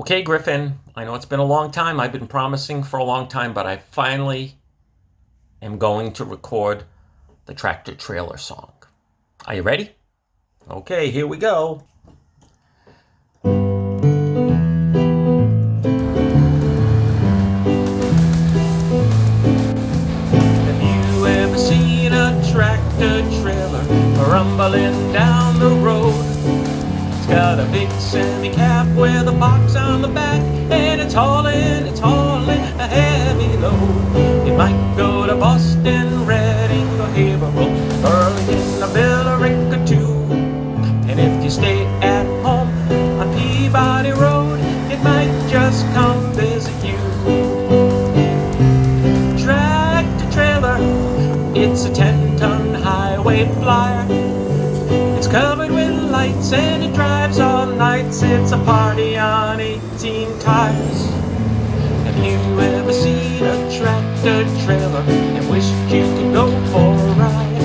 Okay, Griffin, I know it's been a long time. I've been promising for a long time, but I finally am going to record the tractor trailer song. Are you ready? Okay, here we go. Have you ever seen a tractor trailer rumbling down the road? It's got a big semi-cap with a box on the back, and it's hauling a heavy load. It might go to Boston, Reading, or Haverhill, Burlington, or Billerica too. And if you stay at home on Peabody Road, it might just come visit you. Tractor trailer, it's a 10-ton highway flyer. It's covered with lights and it drives all nights. It's a party on 18 tires. Have you ever seen a tractor trailer and wished you could go for a ride?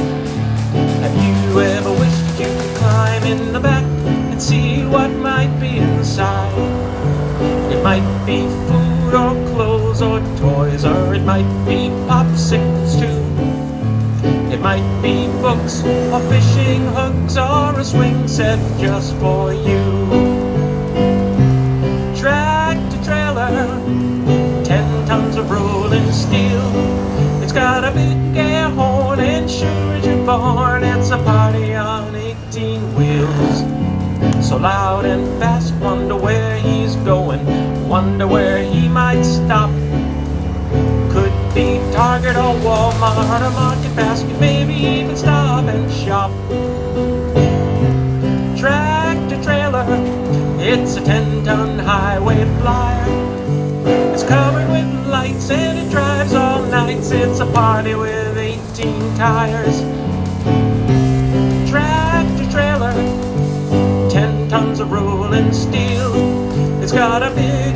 Have you ever wished you could climb in the back and see what might be inside? It might be food or clothes or toys, or it might be popsicles too. It might be books or fishing hooks or a swing set just for you. Tractor trailer, 10 tons of rolling steel. It's got a big air horn and sure as you're born, it's a party on 18 wheels. So loud and fast, wonder where he's going, wonder where he might stop. Could be Target or Walmart or Market Basket, maybe even Stop and Shop. Tractor trailer, it's a 10-ton highway flyer. It's covered with lights and it drives all nights. It's a party with 18 tires. Tractor trailer, 10 tons of rolling steel. It's got a big